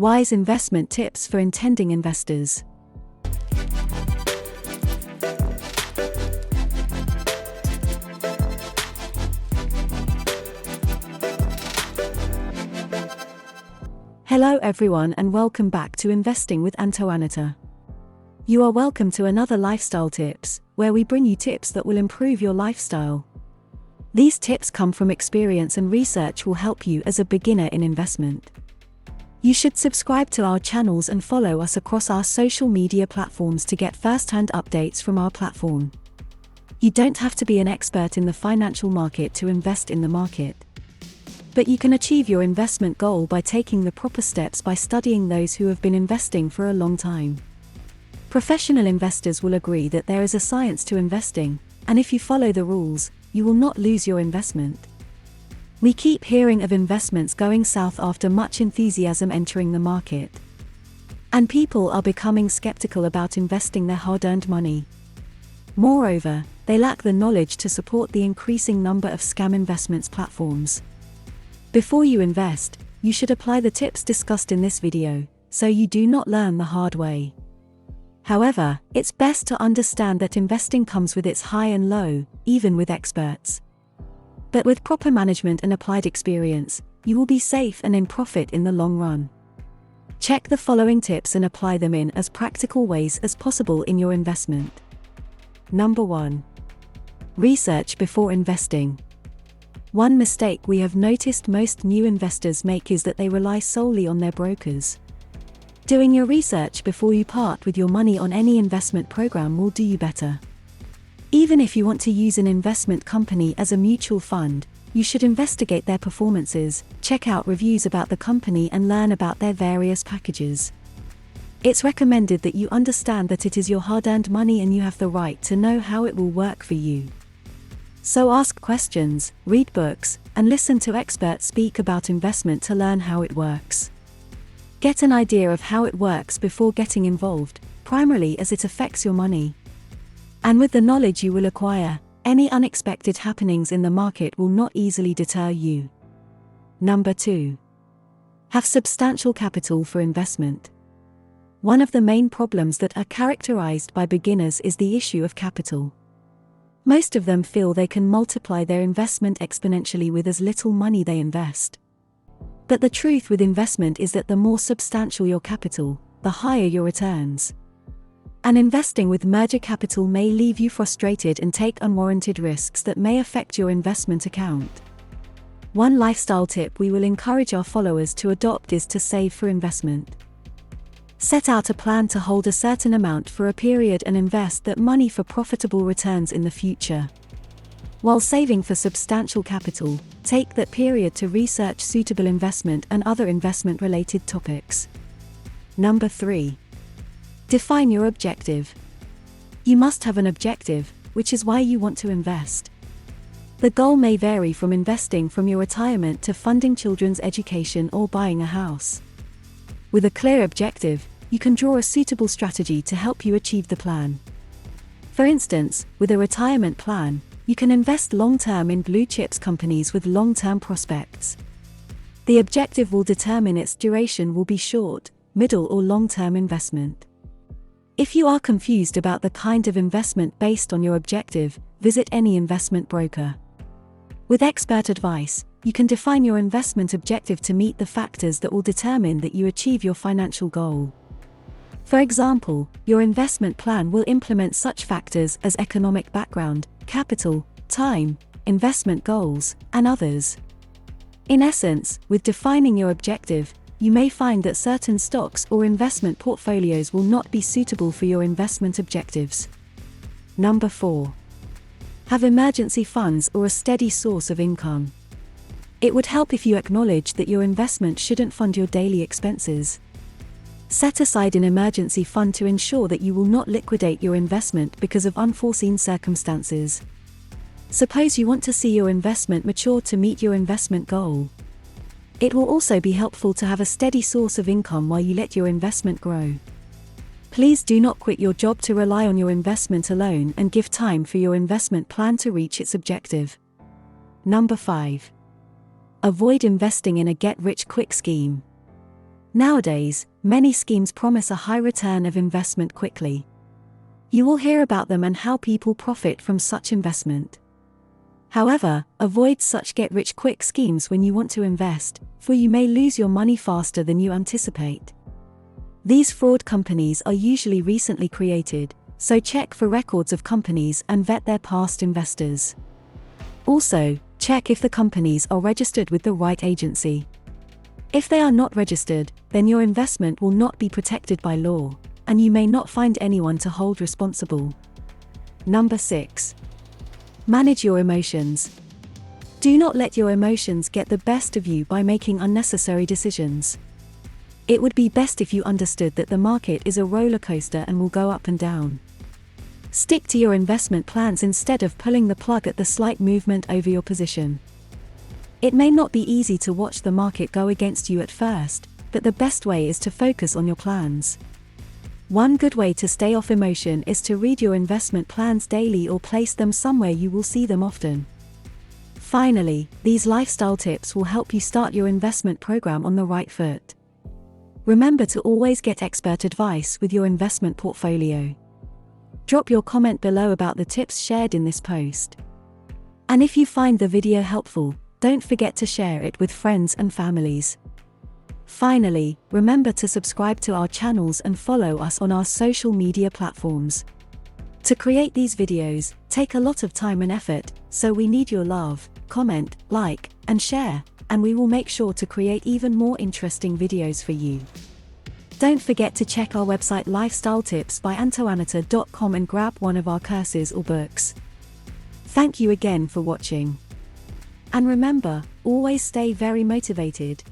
Wise investment tips for intending investors. Hello everyone and welcome back to Investing with Antoaneta. You are welcome to another Lifestyle Tips, where we bring you tips that will improve your lifestyle. These tips come from experience and research will help you as a beginner in investment. You should subscribe to our channels and follow us across our social media platforms to get first-hand updates from our platform. You don't have to be an expert in the financial market to invest in the market. But you can achieve your investment goal by taking the proper steps by studying those who have been investing for a long time. Professional investors will agree that there is a science to investing, and if you follow the rules, you will not lose your investment. We keep hearing of investments going south after much enthusiasm entering the market. And people are becoming skeptical about investing their hard-earned money. Moreover, they lack the knowledge to support the increasing number of scam investments platforms. Before you invest, you should apply the tips discussed in this video, so you do not learn the hard way. However, it's best to understand that investing comes with its high and low, even with experts. But with proper management and applied experience, you will be safe and in profit in the long run. Check the following tips and apply them in as practical ways as possible in your investment. Number 1. Research before investing. One mistake we have noticed most new investors make is that they rely solely on their brokers. Doing your research before you part with your money on any investment program will do you better. Even if you want to use an investment company as a mutual fund, you should investigate their performances, check out reviews about the company and learn about their various packages. It's recommended that you understand that it is your hard-earned money and you have the right to know how it will work for you. So ask questions, read books, and listen to experts speak about investment to learn how it works. Get an idea of how it works before getting involved, primarily as it affects your money. And with the knowledge you will acquire, any unexpected happenings in the market will not easily deter you. Number 2. Have substantial capital for investment. One of the main problems that are characterized by beginners is the issue of capital. Most of them feel they can multiply their investment exponentially with as little money they invest. But the truth with investment is that the more substantial your capital, the higher your returns. And investing with merger capital may leave you frustrated and take unwarranted risks that may affect your investment account. One lifestyle tip we will encourage our followers to adopt is to save for investment. Set out a plan to hold a certain amount for a period and invest that money for profitable returns in the future. While saving for substantial capital, take that period to research suitable investment and other investment-related topics. Number 3. Define your objective. You must have an objective, which is why you want to invest. The goal may vary from investing from your retirement to funding children's education or buying a house. With a clear objective, you can draw a suitable strategy to help you achieve the plan. For instance, with a retirement plan, you can invest long-term in blue chips companies with long-term prospects. The objective will determine its duration will be short, middle or long-term investment. If you are confused about the kind of investment based on your objective, visit any investment broker. With expert advice, you can define your investment objective to meet the factors that will determine that you achieve your financial goal. For example, your investment plan will implement such factors as economic background, capital, time, investment goals, and others. In essence, with defining your objective, you may find that certain stocks or investment portfolios will not be suitable for your investment objectives. Number 4. Have emergency funds or a steady source of income. It would help if you acknowledge that your investment shouldn't fund your daily expenses. Set aside an emergency fund to ensure that you will not liquidate your investment because of unforeseen circumstances. Suppose you want to see your investment mature to meet your investment goal. It will also be helpful to have a steady source of income while you let your investment grow. Please do not quit your job to rely on your investment alone and give time for your investment plan to reach its objective. Number 5. Avoid investing in a get-rich-quick scheme. Nowadays, many schemes promise a high return of investment quickly. You will hear about them and how people profit from such investment. However, avoid such get-rich-quick schemes when you want to invest, for you may lose your money faster than you anticipate. These fraud companies are usually recently created, so check for records of companies and vet their past investors. Also, check if the companies are registered with the right agency. If they are not registered, then your investment will not be protected by law, and you may not find anyone to hold responsible. Number 6. Manage your emotions. Do not let your emotions get the best of you by making unnecessary decisions. It would be best if you understood that the market is a roller coaster and will go up and down. Stick to your investment plans instead of pulling the plug at the slight movement over your position. It may not be easy to watch the market go against you at first, but the best way is to focus on your plans. One good way to stay off emotion is to read your investment plans daily or place them somewhere you will see them often. Finally, these lifestyle tips will help you start your investment program on the right foot. Remember to always get expert advice with your investment portfolio. Drop your comment below about the tips shared in this post. And if you find the video helpful, don't forget to share it with friends and families. Finally, remember to subscribe to our channels and follow us on our social media platforms. To create these videos, take a lot of time and effort, so we need your love, comment, like, and share, and we will make sure to create even more interesting videos for you. Don't forget to check our website Lifestyle Tips by Antoaneta.com and grab one of our courses or books. Thank you again for watching. And remember, always stay very motivated.